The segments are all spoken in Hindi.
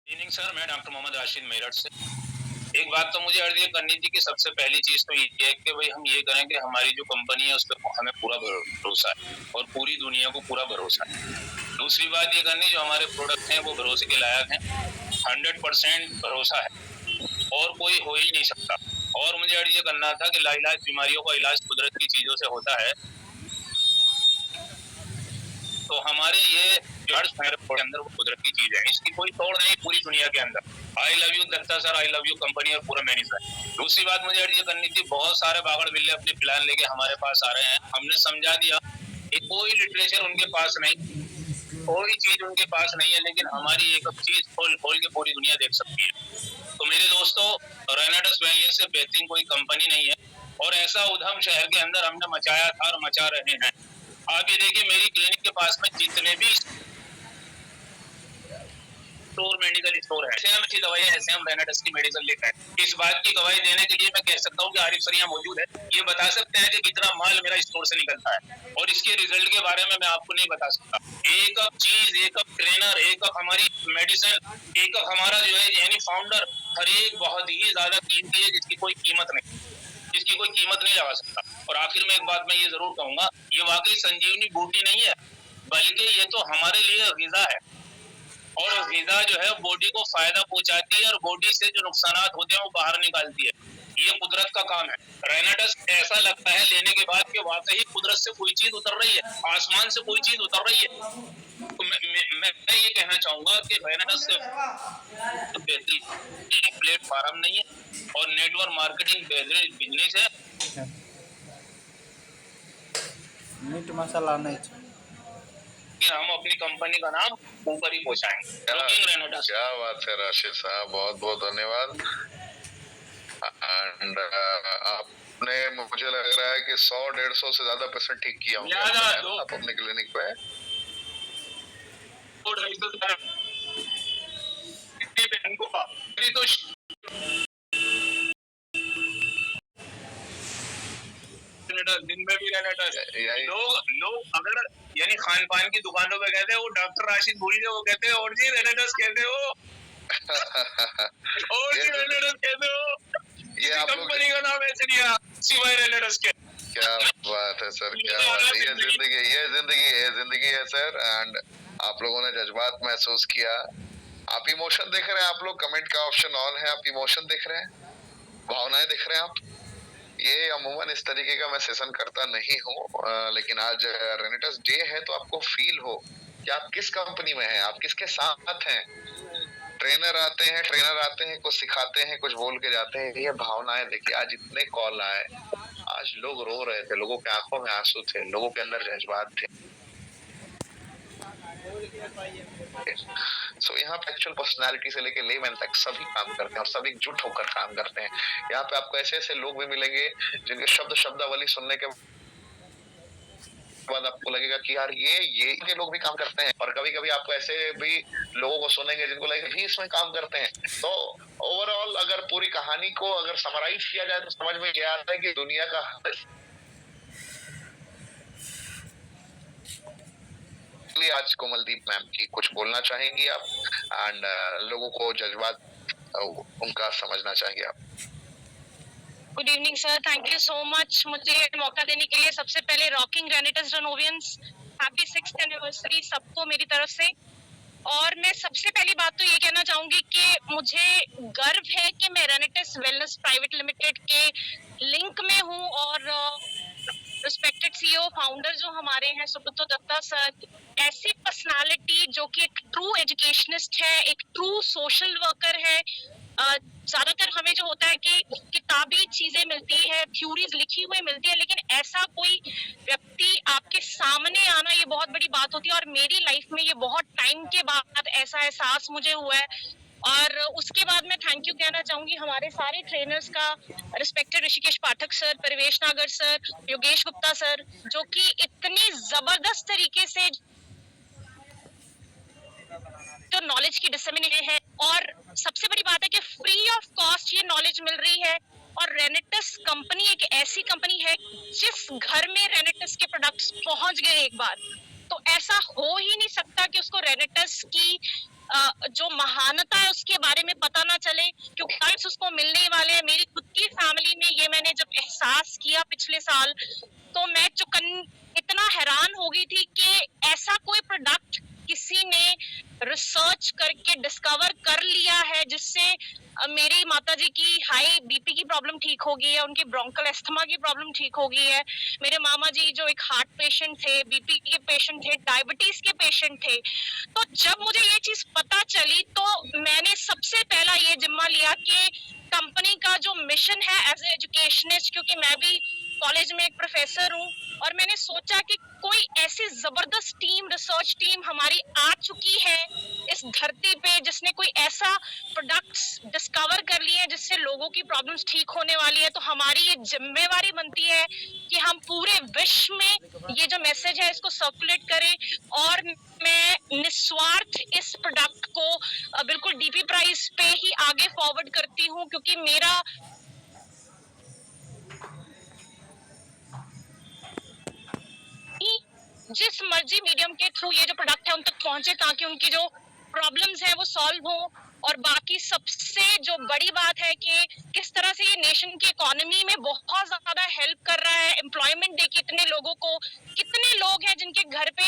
इवनिंग सर, मैं डॉक्टर मोहम्मद राशिद मेरठ से। एक बात तो मुझे अर्ज ये करनी थी कि सबसे पहली चीज तो ये है कि भाई हम ये करें कि हमारी जो कंपनी है उस पर हमें पूरा भरोसा है और पूरी दुनिया को पूरा भरोसा है। दूसरी बात ये करनी, जो हमारे प्रोडक्ट हैं वो भरोसे के लायक हैं, 100% भरोसा है और कोई हो ही नहीं सकता। और मुझे अर्ज ये करना था कि लाइलाज बीमारियों का इलाज कुदरत की चीजों से होता है, तो हमारे ये जो हर्ष मेरे अंदर वो कुदरत की चीज है, इसकी कोई तोड़ नहीं पूरी दुनिया के अंदर। I love you Datta sir, I love you company और पूरा मैनेजमेंट। दूसरी बात मुझे अर्ज करनी थी, बहुत सारे बागड़ बिल्ले अपने प्लान लेके हमारे पास आ रहे हैं, हमने समझा दिया कि कोई लिटरेचर उनके पास नहीं, कोई चीज उनके पास नहीं है, लेकिन हमारी एक चीज खोल खोल के पूरी दुनिया देख सकती है। तो मेरे दोस्तों, रेनाडस वेलनेस से बेहतरीन कोई कंपनी नहीं है और ऐसा उधम शहर के अंदर हमने मचाया था और मचा रहे हैं। आप ये देखिए, मेरी क्लिनिक के पास में जितने भी स्टोर, मेडिकल स्टोर है, सेम अच्छी दवाई है, ऐसे हम रेनाडस की मेडिकल लेकर हैं। इस बात की गवाही देने के लिए मैं कह सकता हूँ कि आरिफ सर यहाँ मौजूद है, ये बता सकते हैं कि कितना माल मेरा स्टोर से निकलता है, और इसके रिजल्ट के बारे में मैं आपको नहीं बता सकता। एक अप चीज, एक अप ट्रेनर, एक अप हमारी मेडिसिन, एक अप हमारा जो है यानी फाउंडर, हर एक बहुत ही ज्यादा कीमती है, जिसकी कोई कीमत नहीं, जिसकी कोई कीमत नहीं लगा सकता। और आखिर में एक बात मैं ये जरूर कहूंगा, ये वाकई संजीवनी बूटी नहीं है, बल्कि ये तो हमारे लिए ग़िज़ा है, और ग़िज़ा जो है बॉडी को फायदा पहुंचाती है और बॉडी से जो नुकसान होते हैं वो बाहर निकालती है। ये कुदरत का काम है। रेनाडस ऐसा लगता है लेने के बाद कि वाकई कुदरत से कोई चीज उतर रही है, आसमान से कोई चीज उतर रही है। तो मैं ये कहना चाहूंगा कि रेनाडस से बेहतरीन प्लेटफॉर्म नहीं है और नेटवर्क मार्केटिंग बेहतरीन बिजनेस है। मीट मसाला नहीं चाहिए कि हम अपनी कंपनी का नाम ऊपर ही पहुंचाएंगे। क्या बात है राशिद साहब, बहुत बहुत धन्यवाद। एंड आपने, मुझे लग रहा है कि 100-150 से ज्यादा पेशेंट ठीक किया होगा आप अपने क्लिनिक पे। दिन में भी लोग अगर यानी खान पान की दुकानों पे कहते हैं वो डॉक्टर राशिद भूल गए, वो कहते हैं और जी रेनाडस कहते हो और जी रेनाडस कहते हो, ये कंपनी का नाम ऐसे दिया सिवाय रेनाडस के। क्या बात है सर, क्या बात है। ये जिंदगी है सर। एंड आप लोगों ने जज्बात महसूस किया, आप इमोशन देख रहे हैं, आप लोग कमेंट का ऑप्शन ऑन है, आप इमोशन देख रहे हैं, भावनाएं देख रहे हैं आप। ये अमूमन इस तरीके का मैं सेशन करता नहीं हूँ, लेकिन आज रेनेडस डे है तो आपको फील हो कि आप किस कंपनी में हैं, आप किसके साथ हैं। ट्रेनर आते हैं, कुछ सिखाते हैं, कुछ बोल के जाते हैं। ये भावनाएं देखिए, आज इतने कॉल आए, आज लोग रो रहे थे, लोगों के आंखों में आंसू थे, लोगों के अंदर जज्बात थे। सो यहाँ पे एक्चुअल पर्सनालिटी से लेके लेमैन तक सभी काम करते हैं और सभी एकजुट होकर काम करते हैं। यहाँ पे आपको ऐसे ऐसे लोग भी मिलेंगे जिनके शब्दावली सुनने के बाद आपको लगेगा कि यार ये लोग भी काम करते हैं, और कभी कभी आपको ऐसे भी लोगों को सुनेंगे जिनको लगेगा भी इसमें काम करते हैं। तो ओवरऑल अगर पूरी कहानी को अगर समराइज किया जाए तो समझ में ये आता है कि दुनिया का आज कोमलदीप मैम की कुछ बोलना चाहेंगी आप, एंड लोगों को जज्बात उनका समझना चाहेंगे आप। Good evening sir, thank you so much मुझे मौका देने के लिए। सबसे पहले रॉकिंग रेनेडस रेनोवियंस हैप्पी 6th एनिवर्सरी सबको मेरी तरफ से। और मैं सबसे पहली बात तो ये कहना चाहूंगी कि मुझे गर्व है कि मैं रेनेडस वेलनेस प्राइवेट लिमिटेड के लिंक में हूँ, और रिस्पेक्टेड सीईओ फाउंडर जो हमारे हैं सुब्रतो दत्ता सर, ऐसी पर्सनालिटी जो कि एक ट्रू एजुकेशनिस्ट है, एक ट्रू सोशल वर्कर है। ज्यादातर हमें जो होता है कि किताबी चीजें मिलती है, थ्योरीज लिखी हुई मिलती है, लेकिन ऐसा कोई व्यक्ति आपके सामने आना ये बहुत बड़ी बात होती है। और मेरी लाइफ में ये बहुत टाइम के बाद ऐसा एहसास मुझे हुआ है। और उसके बाद मैं थैंक यू कहना चाहूंगी हमारे सारे ट्रेनर्स का, रिस्पेक्टेड ऋषिकेश पाठक सर, परिवेश नागर सर, योगेश गुप्ता सर, जो कि इतनी जबरदस्त तरीके से जो नॉलेज की डिसेमिनेशन है। और सबसे बड़ी बात है कि फ्री ऑफ कॉस्ट ये नॉलेज मिल रही है। और रेनेटस कंपनी एक ऐसी कंपनी है जिस घर में रेनेटस के प्रोडक्ट्स पहुंच गए एक बार, तो ऐसा हो ही नहीं सकता कि उसको रेनेटस की जो महानता है उसके बारे में पता ना चले, क्योंकि राइट्स उसको मिलने वाले हैं। मेरी खुद की फैमिली में ये मैंने जब एहसास किया पिछले साल, तो मैं इतना हैरान हो गई थी कि ऐसा कोई प्रोडक्ट किसी ने रिसर्च करके डिस्कवर कर लिया है जिससे मेरी माताजी की हाई बीपी की प्रॉब्लम ठीक हो गई है, उनकी ब्रोंकल एस्थमा की प्रॉब्लम ठीक हो गई है। मेरे मामा जी जो एक हार्ट पेशेंट थे, बीपी के पेशेंट थे, डायबिटीज के पेशेंट थे। तो जब मुझे ये चीज पता चली तो मैंने सबसे पहला ये जिम्मा लिया कि कंपनी का जो मिशन है एज ए एजुकेशनिस्ट, क्योंकि मैं भी कॉलेज में एक प्रोफेसर हूँ, और मैंने सोचा कि कोई ऐसी जबरदस्त टीम, रिसर्च टीम हमारी आ चुकी है इस धरती पे जिसने कोई ऐसा प्रोडक्ट्स डिस्कवर कर लिए हैं जिससे लोगों की प्रॉब्लम्स ठीक होने वाली है। तो हमारी ये जिम्मेवारी बनती है कि हम पूरे विश्व में ये जो मैसेज है इसको सर्कुलेट करें। और मैं निस्वार्थ इस प्रोडक्ट को बिल्कुल डीपी प्राइस पे ही आगे फॉरवर्ड करती हूँ, क्योंकि मेरा जिस मर्जी मीडियम के थ्रू ये जो प्रोडक्ट है उन तक पहुंचे ताकि उनकी जो प्रॉब्लम्स है वो सॉल्व हो। और बाकी सबसे जो बड़ी बात है कि किस तरह से ये नेशन की इकोनॉमी में बहुत ज्यादा हेल्प कर रहा है, एम्प्लॉयमेंट दे के इतने लोगों को। कितने लोग हैं जिनके घर पे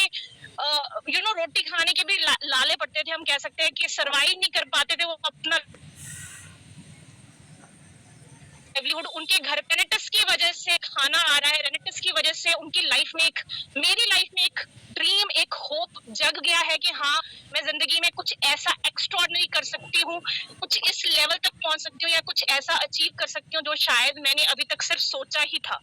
रोटी खाने के भी लाले पड़ते थे, हम कह सकते हैं कि सरवाइव नहीं कर पाते थे वो अपना लाइवलीहुड। उनके घर रेनेटिस की वजह से खाना आ रहा है, रेनेटिस की वजह से उनकी लाइफ में मेरी लाइफ में एक ड्रीम, एक होप जग गया है कि हाँ मैं जिंदगी में कुछ ऐसा एक्स्ट्राऑर्डिनरी कर सकती हूँ, कुछ इस लेवल तक पहुंच सकती हूँ या कुछ ऐसा अचीव कर सकती हूँ जो शायद मैंने अभी तक सिर्फ सोचा ही था।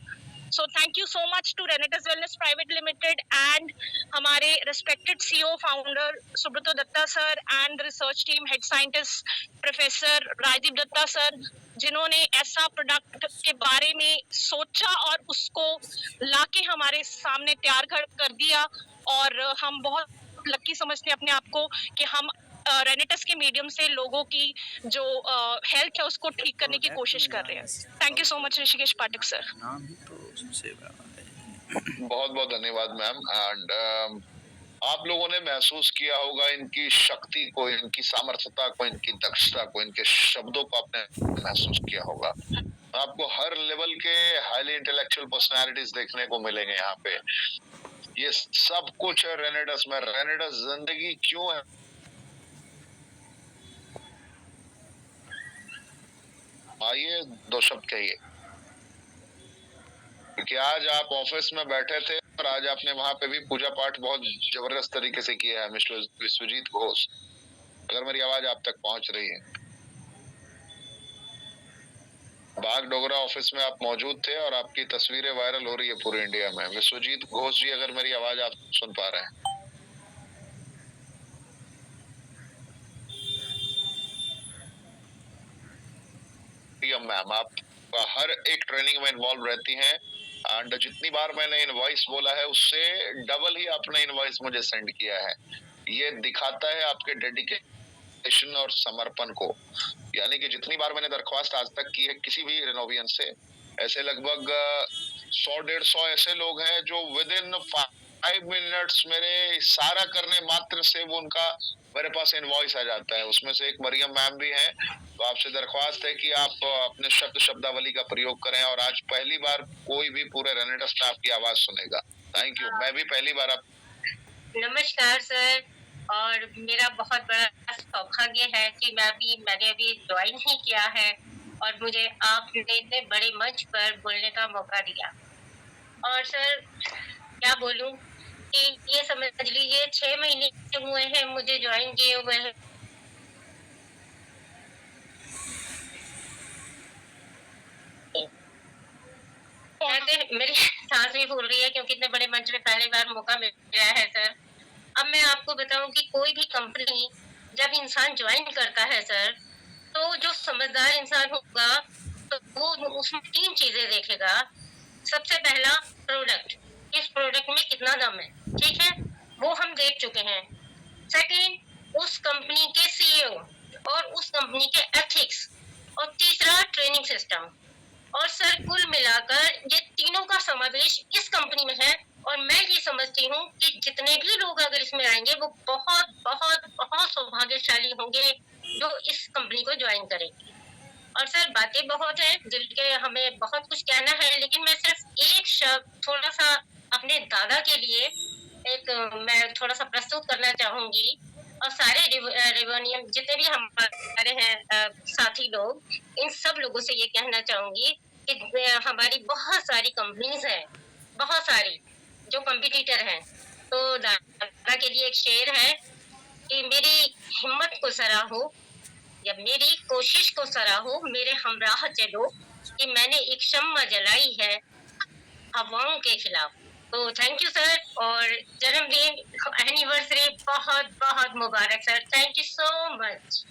So thank you so much to Renetis Wellness Private Limited and हमारे respected CEO founder Subrata Datta sir and the research team head scientist Professor Rajiv Datta sir, जिन्होंने ऐसा प्रोडक्ट के बारे में सोचा और उसको लाके हमारे सामने तैयार कर दिया। और हम बहुत लकी समझते हैं अपने आप को कि हम रेनेटिस के मीडियम से लोगों की जो हेल्थ है उसको ठीक करने की कोशिश कर रहे हैं। Thank you so much Rishikesh Pathak sir. बहुत बहुत धन्यवाद मैम। एंड आप लोगों ने महसूस किया होगा इनकी शक्ति को, इनकी सामर्थ्यता को, इनकी दक्षता को, इनके शब्दों को आपने महसूस किया होगा। आपको हर लेवल के हाईली इंटेलेक्चुअल पर्सनालिटीज देखने को मिलेंगे यहाँ पे। ये सब कुछ है रेनेटिस में। रेनेटिस जिंदगी क्यों है? आइए दो शब्द कहिए। क्योंकि आज आप ऑफिस में बैठे थे और आज आपने वहां पे भी पूजा पाठ बहुत जबरदस्त तरीके से किया है। मिस्टर विश्वजीत घोष, अगर मेरी आवाज आप तक पहुंच रही है, बाग डोगरा ऑफिस में आप मौजूद थे और आपकी तस्वीरें वायरल हो रही है पूरे इंडिया में। विश्वजीत घोष जी, अगर मेरी आवाज आप सुन पा रहे हैं, मैम आप हर एक ट्रेनिंग में इन्वॉल्व रहती हैं एंड जितनी बार मैंने इनवॉइस बोला है उससे डबल ही आपने इनवॉइस मुझे सेंड किया है। ये दिखाता है आपके डेडिकेशन और समर्पण को। यानी कि जितनी बार मैंने दरख्वास्त आज तक की है किसी भी रेनोवियन से, ऐसे लगभग 100-150 ऐसे लोग हैं जो विद इन 5 मिनट्स मेरे इशारा करने मात्र से वो उनका मेरे पास इनवॉइस आ जाता है। उसमें से एक मरियम मैम भी हैं। तो आपसे दरख्वास्त है कि आप अपने शब्दावली का प्रयोग करें। और आज पहली बार कोई भी पूरे रेनेटिस में आपकी आवाज सुनेगा। Thank you. मैं भी पहली बार नमस्कार सर। और मेरा बहुत बड़ा सौभाग्य है कि मैंने अभी ज्वाइन ही किया है और मुझे आपने इतने बड़े मंच पर बोलने का मौका दिया। और सर क्या बोलूं कि ये समझ लीजिए 6 महीने हुए हैं मुझे ज्वाइन किए हुए हैं। मेरी सांस भी फूल रही है क्योंकि इतने बड़े मंच में पहली बार मौका मिल रहा है सर। अब मैं आपको बताऊं कि कोई भी कंपनी जब इंसान ज्वाइन करता है सर, तो जो समझदार इंसान होगा तो वो उसमें 3 चीजें देखेगा। सबसे पहला प्रोडक्ट, इस प्रोडक्ट में कितना दम है, ठीक है, वो हम देख चुके हैं। सेकंड, उस कंपनी के सीईओ और उस कंपनी के एथिक्स। और तीसरा, ट्रेनिंग सिस्टम। और सर कुल मिलाकर ये तीनों का समावेश इस कंपनी में है और मैं ये समझती हूँ कि जितने भी लोग अगर इसमें आएंगे वो बहुत बहुत बहुत सौभाग्यशाली होंगे जो इस कंपनी को ज्वाइन करेंगे। और सर बातें बहुत है, दिल के हमें बहुत कुछ कहना है, लेकिन मैं सिर्फ एक शब्द थोड़ा सा अपने दादा के लिए मैं थोड़ा सा प्रस्तुत करना चाहूंगी। और सारे रिवोनियम जितने भी हमारे हैं साथी लोग, इन सब लोगों से ये कहना चाहूंगी कि हमारी बहुत सारी कंपनीज हैं, बहुत सारी जो कंपटीटर हैं। तो दादा के लिए एक शेर है कि मेरी हिम्मत को सराहो या मेरी कोशिश को सराहो, मेरे हमराह चलो कि मैंने एक शम्मा जलाई है हवाओं के खिलाफ। तो थैंक यू सर, और जन्मदिन एनिवर्सरी बहुत बहुत मुबारक sir. Thank you so much.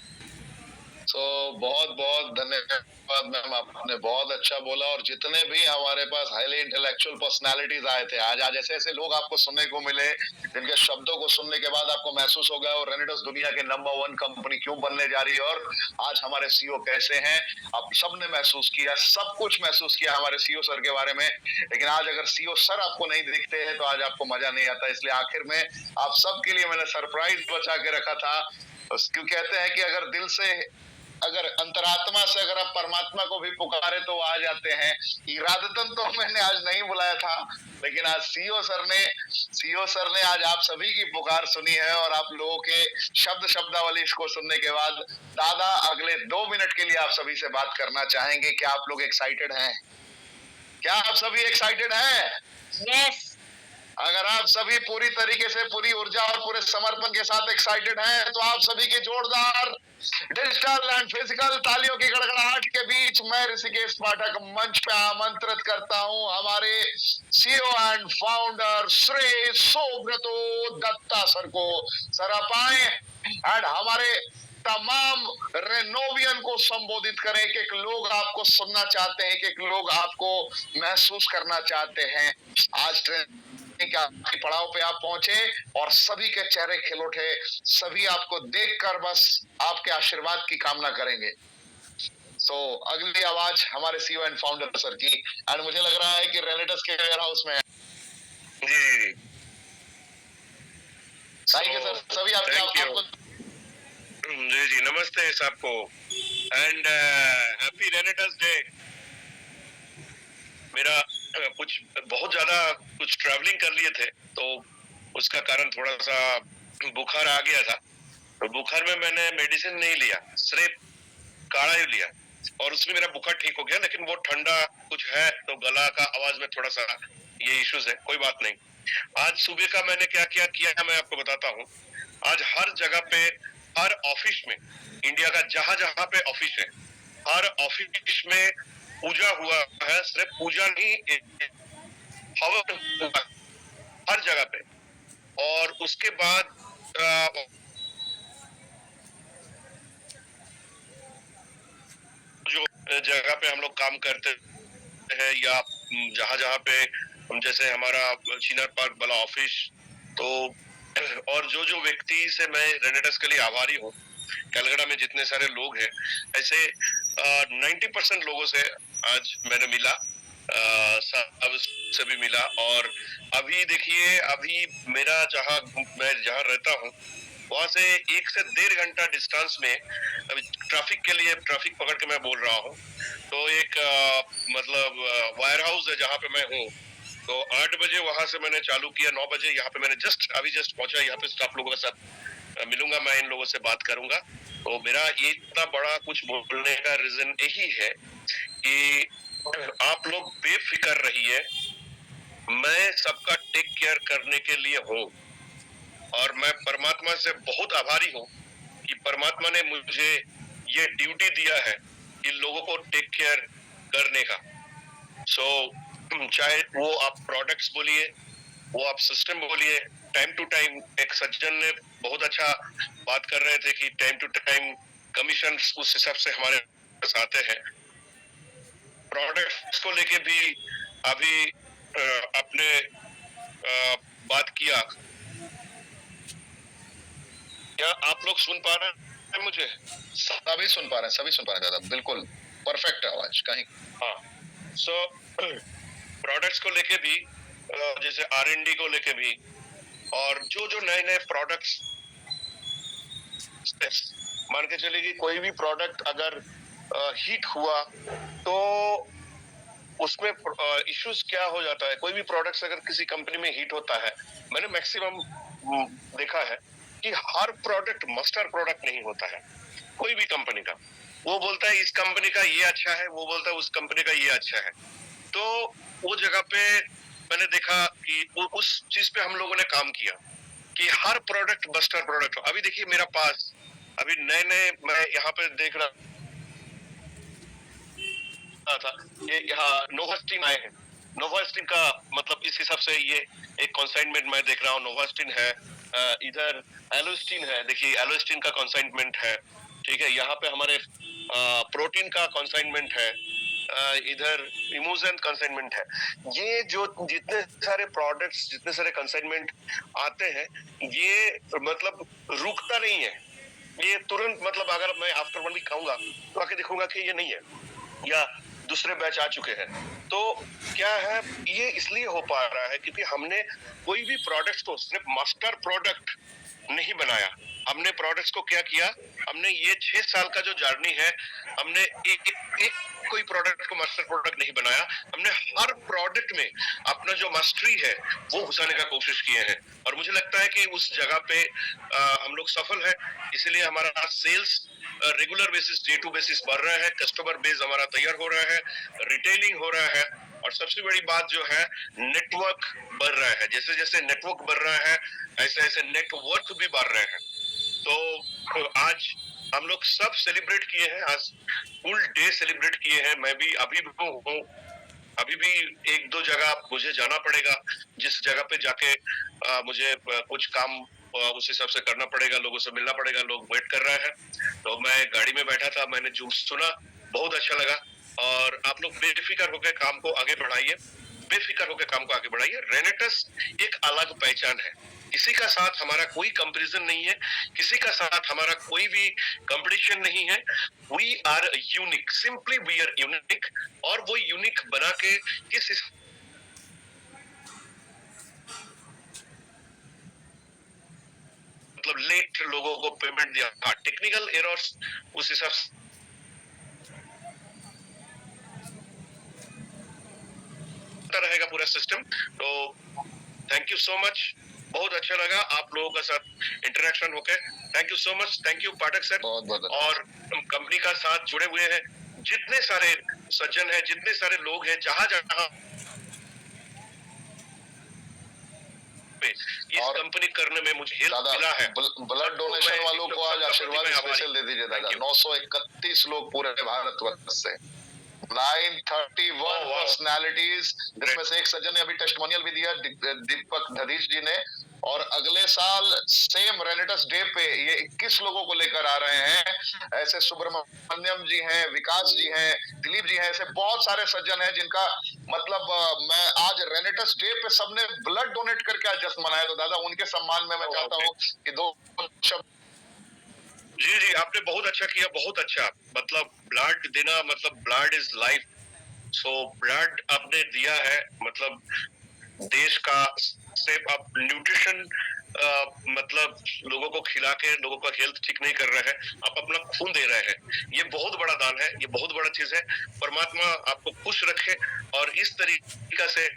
तो बहुत बहुत धन्यवाद मैम, आपने बहुत अच्छा बोला। और जितने भी हमारे पास हाईली इंटेलेक्चुअल पर्सनालिटीज आए थे आज ऐसे ऐसे लोग आपको सुनने को मिले जिनके शब्दों को सुनने के बाद आपको महसूस हो गया और रेनेडस दुनिया के नंबर 1 कंपनी क्यों बनने जा रही है और आज हमारे सीईओ कैसे हैं। आप सबने महसूस किया, सब कुछ महसूस किया हमारे सीईओ सर के बारे में। लेकिन आज अगर सीईओ सर आपको नहीं दिखते हैं तो आज आपको मजा नहीं आता। इसलिए आखिर में आप सबके लिए मैंने सरप्राइज बचा के रखा था। क्यों कहते हैं कि अगर दिल से, अगर अंतरात्मा से अगर आप परमात्मा को भी पुकारे तो आ जाते हैं। इरादतन तो मैंने आज नहीं बुलाया था, लेकिन आज सीईओ सर ने आज आप सभी की पुकार सुनी है। और आप लोगों के शब्दावली इसको सुनने के बाद दादा अगले 2 मिनट के लिए आप सभी से बात करना चाहेंगे। क्या आप लोग एक्साइटेड हैं? क्या आप सभी एक्साइटेड हैं? यस। अगर आप सभी पूरी तरीके से, पूरी ऊर्जा और पूरे समर्पण के साथ एक्साइटेड हैं तो आप सभी के जोरदार डिजिटल एंड फिजिकल तालियों की गड़गड़ाहट के बीच मैं ऋषिकेश पाठक मंच पे आमंत्रित करता हूं हमारे CEO and founder Shri Subrato Datta sir को। सर आप आए एंड हमारे तमाम रेनोवियन को संबोधित करें। एक लोग आपको सुनना चाहते हैं, एक लोग आपको महसूस करना चाहते हैं। आज के आखिरी पड़ाव पे आप पहुंचे और सभी के चेहरे खिल उठे, सभी आपको देखकर बस आपके आशीर्वाद की कामना करेंगे। तो अगली आवाज हमारे सीईओ एंड फाउंडर सर की, एंड मुझे लग रहा है कि रेनेडस के वेयर हाउस में है। जी थैंक यू सर, सभी आपको जी नमस्ते सबको एंड हैप्पी रेनेडस डे। मेरा कुछ बहुत ज्यादा कुछ ट्रैवलिंग कर लिए थे तो उसका कारण थोड़ा सा बुखार आ गया था। तो बुखार में मैंने मेडिसिन नहीं लिया, सिर्फ काढ़ा ही लिया और उसमें मेरा बुखार ठीक हो गया। लेकिन वो ठंडा कुछ है तो गला का आवाज में थोड़ा सा ये इश्यूज है, कोई बात नहीं। आज सुबह का मैंने क्या क्या किया मैं आपको बताता हूँ। आज हर जगह पे, हर ऑफिस में, इंडिया का जहां जहां पे ऑफिस है, हर ऑफिस में पूजा हुआ है। सिर्फ पूजा नहीं, हवन हुआ हर जगह पे। और उसके बाद जो जगह पे हम लोग काम करते हैं या जहां जहां पे जैसे हमारा चिनार पार्क वाला ऑफिस, तो और जो व्यक्ति से मैं रेनेडस के लिए आभारी हूँ, कलकत्ता में जितने सारे लोग हैं, ऐसे 90% लोगों से आज मैंने मिला, सब से भी मिला। और अभी देखिए, अभी मेरा मैं जहाँ रहता हूँ वहां से 1 से 1.5 घंटा डिस्टेंस में, अभी ट्रैफिक पकड़ के मैं बोल रहा हूँ, तो एक मतलब वायर हाउस है जहाँ पे मैं हूँ। तो 8 बजे वहां से मैंने चालू किया, 9 बजे यहाँ पे मैंने अभी जस्ट पहुंचा। यहाँ पे स्टाफ लोगों के साथ मिलूंगा, मैं इन लोगों से बात करूंगा। तो मेरा ये इतना बड़ा कुछ बोलने का रीजन यही है कि आप लोग बेफिक्र रहिए, मैं सबका टेक केयर करने के लिए हूँ। और मैं परमात्मा से बहुत आभारी हूँ कि परमात्मा ने मुझे ये ड्यूटी दिया है कि लोगों को टेक केयर करने का। सो चाहे वो आप प्रोडक्ट्स बोलिए, वो आप सिस्टम बोलिए, टाइम टू टाइम, एक सज्जन ने बहुत अच्छा बात कर रहे थे कि टाइम टू टाइम कमीशन उस हिसाब से हमारे पास आते हैं। प्रोडक्ट्स को लेके भी अभी आपने बात किया, क्या आप लोग सुन पा रहे हैं मुझे? सभी सुन पा रहे हैं दादा, बिल्कुल परफेक्ट आवाज कहीं। हाँ, सो प्रोडक्ट्स को लेके भी जैसे R&D को लेके भी, और जो जो नए नए प्रोडक्ट्स, मान के चलिए कि कोई भी प्रोडक्ट अगर हीट हुआ तो उसमें इश्यूज क्या हो जाता है। कोई भी प्रोडक्ट्स अगर किसी कंपनी में हीट होता है, मैंने मैक्सिमम देखा है कि हर प्रोडक्ट मास्टर प्रोडक्ट नहीं होता है। कोई भी कंपनी का वो बोलता है इस कंपनी का ये अच्छा है, वो बोलता है उस कंपनी का ये अच्छा है। तो वो जगह पे मैंने देखा कि उस चीज पे हम लोगों ने काम किया कि हर प्रोडक्ट मास्टर प्रोडक्ट हो। अभी देखिए मेरा पास अभी नए नए मैं यहाँ पे देख रहा था ये यहाँ नोवास्टिन आए हैं। नोवास्टिन का मतलब इस हिसाब से ये एक कंसाइनमेंट मैं देख रहा हूँ। नोवास्टिन है, इधर एलोस्टिन है, देखिए एलोस्टिन का कंसाइनमेंट है, ठीक है। यहाँ पे हमारे प्रोटीन का कंसाइनमेंट है, इधर इमोजन कंसाइनमेंट है। ये जो जितने सारे प्रोडक्ट्स, जितने सारे कंसाइनमेंट आते हैं, ये मतलब रुकता नहीं है। ये तुरंत मतलब अगर मैं आफ्टर 1 वीक खाऊंगा तो आके देखूंगा कि ये नहीं है या दूसरे बैच आ चुके हैं। तो क्या है, ये इसलिए हो पा रहा है क्योंकि हमने कोई भी प्रोडक्ट्स को सिर्फ मास्टर प्रोडक्ट नहीं बनाया। हमने प्रोडक्ट्स को क्या किया, हमने ये 6 साल का जो जर्नी है, हमने एक कोई प्रोडक्ट को मास्टर प्रोडक्ट नहीं बनाया। हमने हर प्रोडक्ट में अपना जो मास्टरी है वो घुसाने का कोशिश किए हैं, और मुझे लगता है कि उस जगह पे हम लोग सफल है। इसलिए हमारा sales regular basis, day to basis बढ़ रहा है, कस्टमर बेस हमारा तैयार हो रहा है, रिटेलिंग हो रहा है, और सबसे बड़ी बात जो है नेटवर्क बढ़ रहा है। जैसे जैसे नेटवर्क बढ़ रहा है ऐसे ऐसे नेटवर्क भी बढ़ रहे हैं। तो आज हम लोग सब सेलिब्रेट किए हैं, आज फुल डे सेलिब्रेट किए हैं। मैं भी अभी हूँ, अभी भी 1-2 जगह मुझे जाना पड़ेगा, जिस जगह पे जाके मुझे कुछ काम उस हिसाब से करना पड़ेगा, लोगों से मिलना पड़ेगा, लोग वेट कर रहे हैं। तो मैं गाड़ी में बैठा था, मैंने जो सुना बहुत अच्छा लगा। और आप लोग बेफिक्र होकर काम को आगे बढ़ाइए, बेफिक्र होकर काम को आगे बढ़ाइए। रेनेटस एक अलग पहचान है, किसी का साथ हमारा कोई कंपैरिजन नहीं है, किसी का साथ हमारा कोई भी कंपटीशन नहीं है। We are unique, simply we are unique. और वो यूनिक बना के किस मतलब लेट लोगों को पेमेंट दिया, हाँ टेक्निकल एरर्स उस हिसाब से रहेगा पूरा सिस्टम। तो थैंक यू सो मच, बहुत अच्छा लगा आप लोगों के साथ इंटरेक्शन होके। Thank you so much, thank you Pathak sir. और कंपनी का साथ जुड़े हुए हैं जितने सारे सज्जन हैं, जितने सारे लोग हैं, जहां जहां इस कंपनी करने में मुझे हेल्प मिला है। ब्लड डोनेशन वालों को आज आशीर्वाद स्पेशल दे दीजिए दादा। 931 लोग पूरे भारतवर्ष से, 931 पर्सनालिटीज, जिसमें से एक सज्जन ने अभी टेस्टिमोनियल भी दिया, दीपक धदीश जी ने। और अगले साल सेम रेनेटस डे पे ये 21 लोगों को लेकर आ रहे हैं। ऐसे सुब्रमण्यम जी हैं, विकास जी हैं, दिलीप जी हैं, ऐसे बहुत सारे सज्जन हैं जिनका मतलब मैं आज रेनेटस डे पे सबने ब्लड डोनेट करके आज जश्न मनाया। तो दादा उनके सम्मान में मैं चाहता हूँ कि 2 शब्द। जी जी, आपने बहुत अच्छा किया, बहुत अच्छा। मतलब ब्लड देना, मतलब blood is life. So blood आपने दिया है, मतलब देश का सिर्फ आप न्यूट्रिशन मतलब लोगों को खिला के लोगों का हेल्थ ठीक नहीं कर रहे हैं, आप अपना खून दे रहे हैं। ये बहुत बड़ा दान है, ये बहुत बड़ा चीज है। परमात्मा आपको खुश रखे और इस तरीका से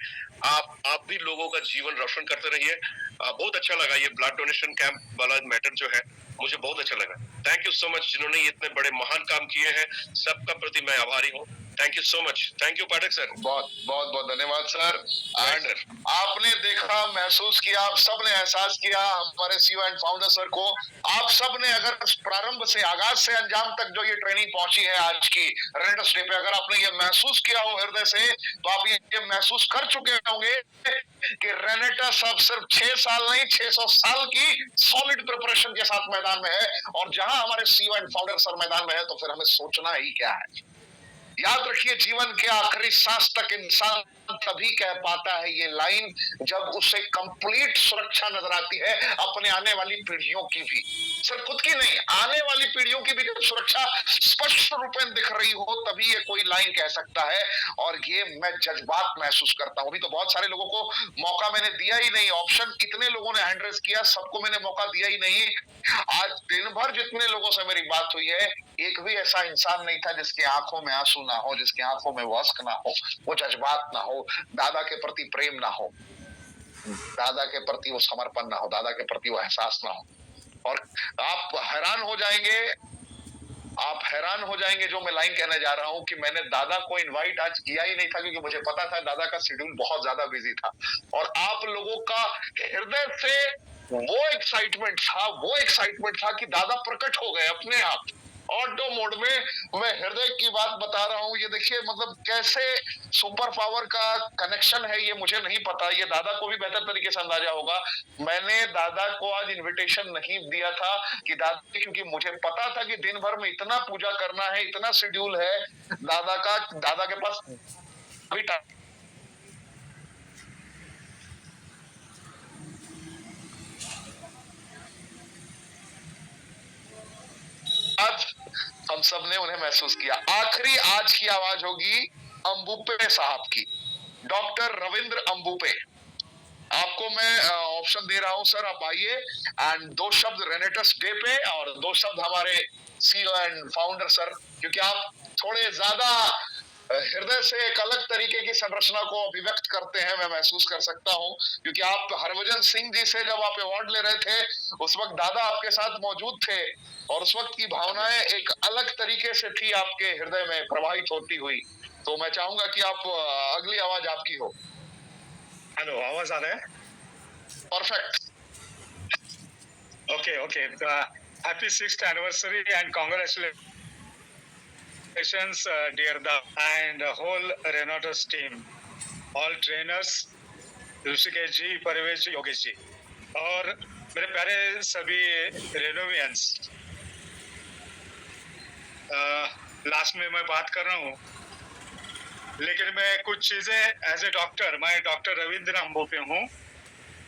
आप भी लोगों का जीवन रोशन करते रहिए। बहुत अच्छा लगा ये ब्लड डोनेशन कैंप वाला मैटर जो है, मुझे बहुत अच्छा लगा। थैंक यू सो मच जिन्होंने इतने बड़े महान काम किए हैं, सबका प्रति मैं आभारी हूँ। Thank you so much, thank you Pathak sir. बहुत बहुत बहुत धन्यवाद सर। एंड आपने देखा, महसूस किया, आप सबने एहसास किया हमारे सीईओ एंड फाउंडर सर को। आप सबने अगर प्रारंभ से, आगाज से अंजाम तक जो ये ट्रेनिंग पहुंची है आज की रेनेटस डे पे, अगर आपने ये महसूस किया हो हृदय से, तो आप ये महसूस कर चुके होंगे कि रेनेटस अब सिर्फ 6 साल नहीं 600 साल की सॉलिड प्रिपरेशन के साथ मैदान में है। और जहां हमारे सीईओ एंड फाउंडर सर मैदान में है, तो फिर हमें सोचना ही क्या है। याद रखिए, जीवन के आखिरी सांस तक इंसान तभी कह पाता है ये लाइन जब उसे कंप्लीट सुरक्षा नजर आती है अपने आने वाली पीढ़ियों की भी, सिर्फ खुद की नहीं, आने वाली पीढ़ियों की भी जब सुरक्षा स्पष्ट रूप में दिख रही हो तभी ये कोई लाइन कह सकता है। और ये मैं जज्बात महसूस करता हूं। अभी तो बहुत सारे लोगों को मौका मैंने दिया ही नहीं, ऑप्शन इतने लोगों ने हैंड रेज किया, सबको मैंने मौका दिया ही नहीं। आज दिन भर जितने लोगों से मेरी बात हुई है, एक भी ऐसा इंसान नहीं था जिसकी आंखों में आंसू ना हो, जिसकी आंखों में वो अश्क ना हो, वो जज्बात ना हो, दादा के प्रति प्रेम ना हो, दादा के प्रति वो समर्पण ना हो, दादा के प्रति वो एहसास ना हो। और आप हैरान हो जाएंगे, आप हैरान हो जाएंगे जो मैं लाइन कहने जा रहा हूं कि मैंने दादा को इनवाइट आज किया ही नहीं था क्योंकि मुझे पता था दादा का शेड्यूल बहुत ज्यादा बिजी था। और आप लोगों का हृदय से वो एक्साइटमेंट था कि दादा प्रकट हो गए अपने आप ऑटो मोड में। मैं हृदय की बात बता रहा हूँ। ये देखिए मतलब कैसे सुपर पावर का कनेक्शन है ये मुझे नहीं पता, ये दादा को भी बेहतर तरीके से अंदाजा होगा। मैंने दादा को आज इनविटेशन नहीं दिया था कि दादा, क्योंकि मुझे पता था कि दिन भर में इतना पूजा करना है, इतना शेड्यूल है दादा का, दादा के पास अभी टाइम। आज हम सब ने उन्हें महसूस किया। आखिरी आज की आवाज होगी अंबुपे साहब की, डॉक्टर रविंद्र अंबुपे। आपको मैं ऑप्शन दे रहा हूं सर, आप आइए एंड 2 शब्द रेनेटस डे पे और 2 शब्द हमारे सीईओ एंड फाउंडर सर, क्योंकि आप थोड़े ज्यादा हृदय से एक अलग तरीके की संरचना को अभिव्यक्त करते हैं, मैं महसूस कर सकता हूं। क्योंकि आप हरभजन सिंह जी से जब आप अवार्ड ले रहे थे उस वक्त दादा आपके साथ मौजूद थे और उस वक्त की भावनाएं एक अलग तरीके से थी आपके हृदय में प्रवाहित होती हुई। तो मैं चाहूंगा कि आप अगली आवाज आपकी हो। हेलो, आवाज आ रहा है? Perfect. Okay. Happy 6th anniversary and congratulations, dear Da and whole Renatus team, all trainers, Rishikesh ji, Parvesh ji, Yogesh ji और मेरे प्यारे सभी रेनोवियंस। लास्ट में मैं बात कर रहा हूँ, लेकिन मैं कुछ चीजें एज ए डॉक्टर, मैं डॉक्टर रविंद्र अंबुपे हूँ,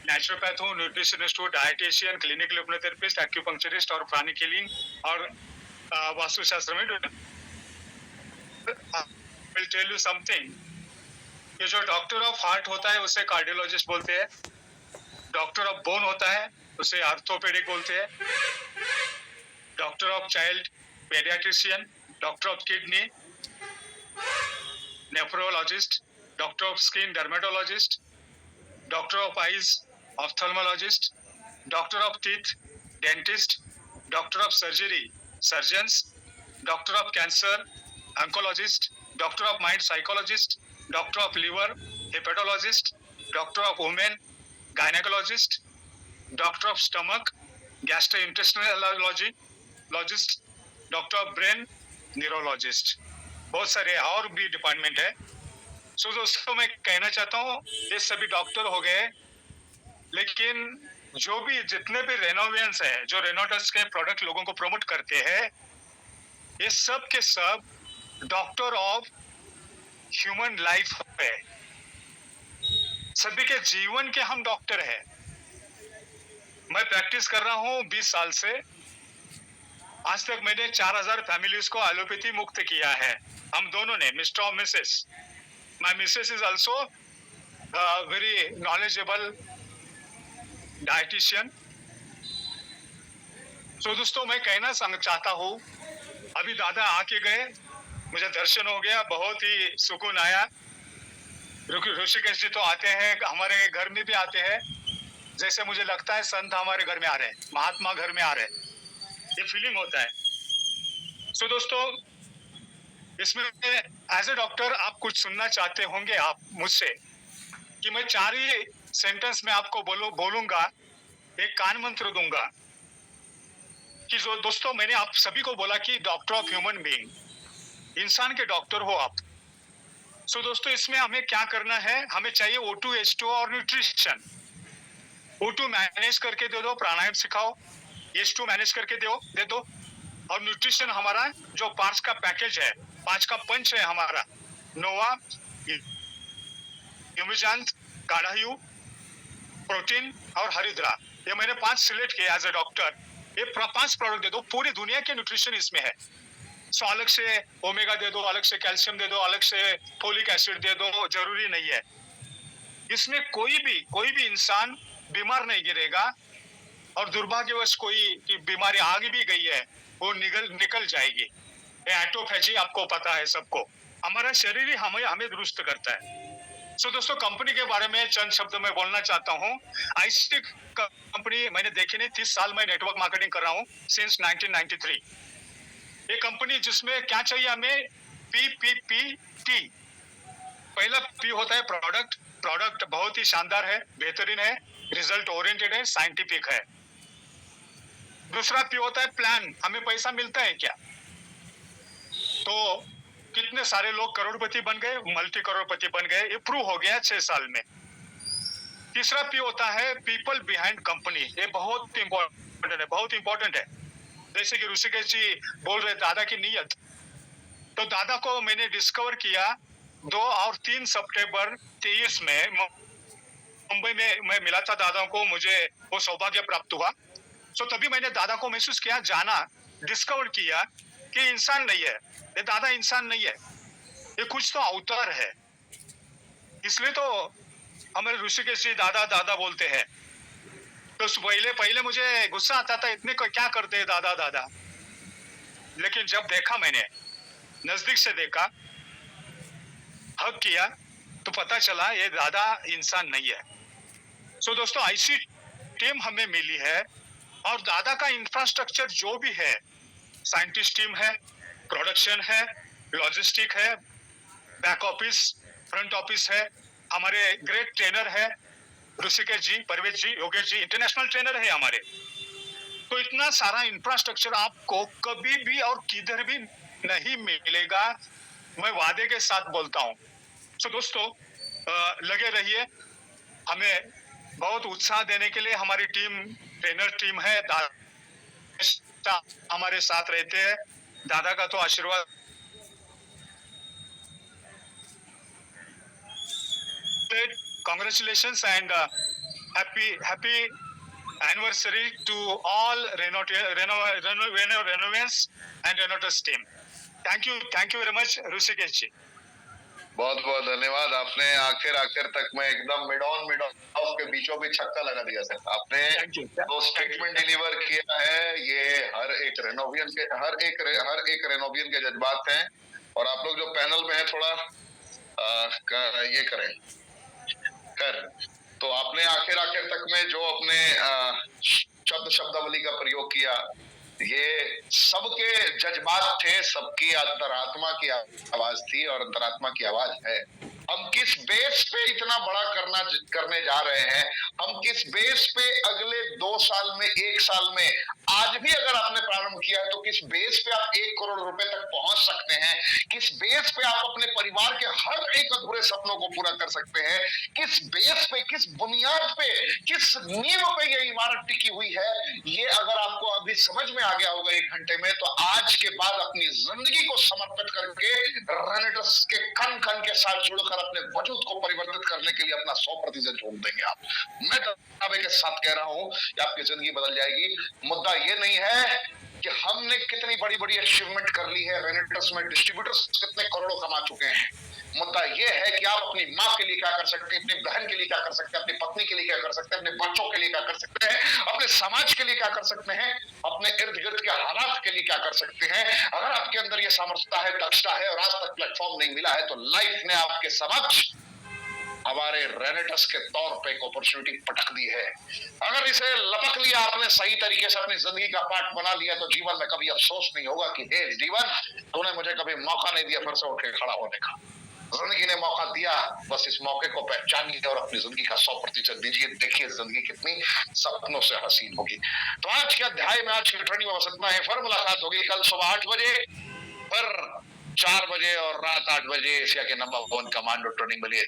नेचुरोपैथ हूँ, न्यूट्रिशनिस्ट हूँ, डाइटिशियन, क्लिनिकल हिप्नोथेरेपिस्ट, एक्यूपंक्चरिस्ट और प्राणिक हीलिंग और वास्तुशास्त्र में विल टेल यू समथिंग। ये जो डॉक्टर ऑफ हार्ट होता है उसे कार्डियोलॉजिस्ट बोलते हैं, डॉक्टर ऑफ बोन होता है उसे आर्थोपेडिक बोलते हैं, doctor of child paediatrician, doctor of kidney nephrologist, doctor of skin dermatologist, doctor of eyes ophthalmologist, doctor of teeth dentist, doctor of surgery surgeons, doctor of cancer oncologist, doctor of mind psychologist, doctor of liver hepatologist, doctor of women gynecologist, doctor of stomach gastrointestinalologist, doctor of brain neurologist। बहुत सारे और भी डिपार्टमेंट है। सो दोस्तों मैं कहना चाहता हूँ ये सभी डॉक्टर हो गए, लेकिन जो भी जितने भी रेनोवियंस है जो रेनोटस के प्रोडक्ट लोगों को प्रमोट करते हैं, ये सब के सब डॉक्टर ऑफ ह्यूमन लाइफ है। सभी के जीवन के हम डॉक्टर हैं। मैं प्रैक्टिस कर रहा हूं 20 साल से। आज तक मैंने 4000 फैमिलीज को एलोपैथी मुक्त किया है, हम दोनों ने, मिस्टर और Mrs. My Mrs is also very knowledgeable dietitian. तो दोस्तों मैं कहना चाहता हूं, अभी दादा आके गए, मुझे दर्शन हो गया, बहुत ही सुकून आया। ऋषिकेश जी तो आते हैं, हमारे घर में भी आते हैं, जैसे मुझे लगता है संत हमारे घर में आ रहे हैं, महात्मा घर में आ रहे हैं, ये फीलिंग होता है। सो दोस्तों इसमें एज ए डॉक्टर आप कुछ सुनना चाहते होंगे आप मुझसे कि मैं 4 ही सेंटेंस में आपको बोलूंगा, एक कान मंत्र दूंगा कि जो दोस्तों मैंने आप सभी को बोला कि डॉक्टर ऑफ ह्यूमन बीइंग, इंसान के डॉक्टर हो आप। सो दोस्तों इसमें हमें क्या करना है, हमें चाहिए O2, H2 और न्यूट्रिशन। O2 मैनेज करके दे दो, प्राणायाम सिखाओ, H2 मैनेज करके दे दो और न्यूट्रिशन हमारा जो 5 का पैकेज है, 5 का पंच है हमारा, नोवा, यूमिजांत, काढ़ायु, प्रोटीन और हरिद्रा, ये मैंने 5 सिलेक्ट किया एज ए डॉक्टर। ये 5 प्रोडक्ट दे दो, पूरी दुनिया के न्यूट्रिशन इसमें है। सो अलग से ओमेगा दे दो, अलग से कैल्शियम दे दो, अलग से फोलिक एसिड दे दो, जरूरी नहीं है। इसमें कोई भी इंसान बीमार नहीं गिरेगा, और दुर्भाग्यवश कोई की बीमारी आगे भी गई है वो निकल जाएगी। ये एटोफेजी आपको पता है सबको, हमारा शरीर ही हमें दुरुस्त करता है। सो दोस्तों, कंपनी के बारे में चंद शब्द मैं बोलना चाहता हूँ। आईसीटी कंपनी मैंने देखी नहीं, 30 साल में नेटवर्क मार्केटिंग कर रहा हूँ, सिंस 1993। ये कंपनी जिसमें क्या चाहिए हमें, PPPT। पहला P होता है प्रोडक्ट बहुत ही शानदार है, बेहतरीन है, रिजल्ट ओरिएंटेड है, साइंटिफिक है। दूसरा P होता है प्लान, हमें पैसा मिलता है क्या। तो कितने सारे लोग करोड़पति बन गए, मल्टी करोड़पति बन गए, ये प्रूव हो गया 6 साल में। तीसरा P होता है पीपल बिहाइंड कंपनी, ये बहुत इंपॉर्टेंट है। जैसे कि ऋषिकेश जी बोल रहे दादा की नीयत, तो दादा को मैंने डिस्कवर किया 2 और 3 सितंबर 23 में मुंबई में मैं मिला था दादा को, मुझे वो सौभाग्य प्राप्त हुआ। सो तभी मैंने दादा को महसूस किया, जाना, डिस्कवर किया कि इंसान नहीं है ये, दादा इंसान नहीं है, ये कुछ तो अवतार है। इसलिए तो हमारे ऋषिकेश जी दादा बोलते हैं। तो पहले मुझे गुस्सा आता था, इतने को क्या करते हैं दादा, लेकिन जब देखा, मैंने नजदीक से देखा, हक किया, तो पता चला ये दादा इंसान नहीं है। सो दोस्तों, ऐसी टीम हमें मिली है, और दादा का इंफ्रास्ट्रक्चर जो भी है, साइंटिस्ट टीम है, प्रोडक्शन है, लॉजिस्टिक है, बैक ऑफिस, फ्रंट ऑफिस है, हमारे ग्रेट ट्रेनर है ऋषिकेश जी, परवेज जी, योगेश जी, इंटरनेशनल ट्रेनर है हमारे। तो इतना सारा इंफ्रास्ट्रक्चर आपको कभी भी और किधर भी नहीं मिलेगा, मैं वादे के साथ बोलता हूँ। सो दोस्तों, लगे रहिए, हमें बहुत उत्साह देने के लिए हमारी टीम, ट्रेनर टीम है, दादा हमारे साथ रहते हैं। दादा का तो आशीर्वाद congratulations and happy anniversary to all Renovans and Renovators team. Thank you very much, Rishikesh जी। बहुत बहुत धन्यवाद। आपने आखिर तक में एकदम मिड ऑफ के बीचों बीच छक्का लगा दिया सर। आपने जो स्टेटमेंट डिलीवर किया है, ये हर एक रेनोवियन के जज्बात हैं। और आप लोग जो पैनल में है, थोड़ा ये करें तो आपने आखिर तक में जो अपने शब्दावली का प्रयोग किया, ये सबके जज्बात थे, सबकी अंतरात्मा की आवाज थी, और अंतरात्मा की आवाज है। हम किस बेस पे इतना बड़ा करने जा रहे हैं, हम किस बेस पे अगले 2 साल में, 1 साल में, आज भी अगर आपने प्रारंभ किया है, तो किस बेस पे आप 1 करोड़ रुपए तक पहुंच सकते हैं, किस बेस पे आप अपने परिवार के हर एक अधूरे सपनों को पूरा कर सकते हैं, किस बेस पे, किस बुनियाद पे, किस नींव पे ये इमारत टिकी हुई है, ये अगर आपको अभी समझ में आ गया होगा 1 घंटे में, तो आज के बाद अपनी जिंदगी को समर्पित करके रेनेटस के कण के साथ जुड़कर अपने वजूद को परिवर्तित करने के लिए अपना 100% जोड़ देंगे आप। मैं दावे के साथ कह रहा हूं कि आपकी जिंदगी बदल जाएगी। मुद्दा ये नहीं है कि हमने कितनी बड़ी अचीवमेंट कर ली है, रेनेटस में डिस्ट्रीब्यूटर्स कितने करोड़ों कमा चुके हैं। मुद्दा ये है कि आप अपनी माँ के लिए क्या कर सकते हैं, अपनी बहन के लिए क्या कर सकते हैं, अपनी पत्नी के लिए क्या कर सकते हैं, अपने बच्चों के लिए क्या कर सकते हैं, अपने समाज के लिए क्या कर सकते हैं, अपने इर्द गिर्द के हालात के लिए क्या कर सकते हैं। अगर आपके अंदर ये सामर्थ्यता है, दक्षता है, और आज तक प्लेटफॉर्म नहीं मिला है, तो लाइफ ने आपके समक्ष हमारे रेनेटस के तौर पे एक अपॉर्चुनिटी पटक दी है। अगर इसे लपक लिया आपने, सही तरीके से अपनी जिंदगी का पार्ट बना लिया, तो जीवन में कभी अफसोस नहीं होगा कि हे जीवन, तूने मुझे कभी मौका नहीं दिया फिर से उठ के खड़ा होने का। जिंदगी ने मौका दिया, बस इस मौके को पहचानिए और अपनी जिंदगी का 100% दीजिए। देखिए जिंदगी कितनी सपनों से हसीन होगी। तो आज के अध्याय में, आज की ट्रेनिंग में बस इतना है। फिर मुलाकात होगी कल सुबह 8 बजे, फिर 4 बजे और रात 8 बजे एशिया के नंबर 1 कमांडो ट्रेनिंग मिलिए।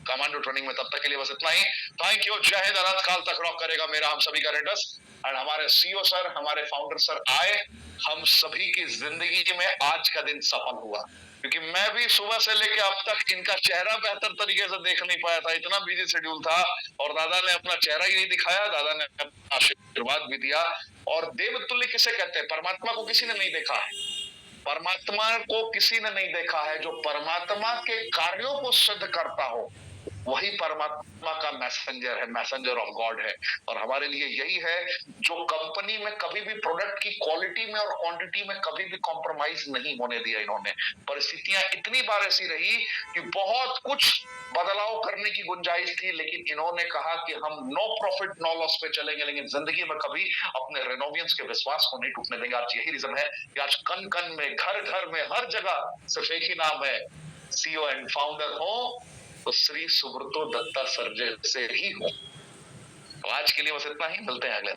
कमांडो ट्रेनिंग में। तब तक के लिए बस इतना ही। थैंक यू, जय हिंद, अनंत काल तक रॉक करेगा मेरा हम सभी का रेडर्स। एंड हमारे सीईओ सर, हमारे फाउंडर सर आए, हम सभी की जिंदगी में आज का दिन सफल हुआ, क्योंकि मैं भी सुबह से लेके अब तक इनका चेहरा बेहतर तरीके से देख नहीं पाया था, इतना बिजी शेड्यूल था। और दादा ने अपना चेहरा ही नहीं दिखाया, दादा ने अपना आशीर्वाद भी दिया। और देवतुल्य किसे कहते हैं? परमात्मा को किसी ने नहीं देखा है, परमात्मा को किसी ने नहीं देखा है। जो परमात्मा के कार्यों को सिद्ध करता हो वही परमात्मा का मैसेंजर है, मैसेंजर ऑफ गॉड है। और हमारे लिए यही है, जो कंपनी में कभी भी प्रोडक्ट की क्वालिटी में और क्वांटिटी में कभी भी कॉम्प्रोमाइज नहीं होने दिया इन्होंने। परिस्थितियां इतनी बार ऐसी रही कि बहुत कुछ बदलाव करने की गुंजाइश थी, लेकिन इन्होंने कहा कि हम नो प्रॉफिट नो लॉस पे चलेंगे, लेकिन जिंदगी में कभी अपने रेनोवियंस के विश्वास को नहीं टूटने देंगे। आज यही रीजन है कि आज कन कन में, घर घर में, हर जगह सिर्फ एक ही नाम है, सीईओ एंड फाउंडर हो तो श्री सुब्रतो दत्ता सर जैसे ही हो। आज के लिए बस इतना ही, मिलते हैं अगले।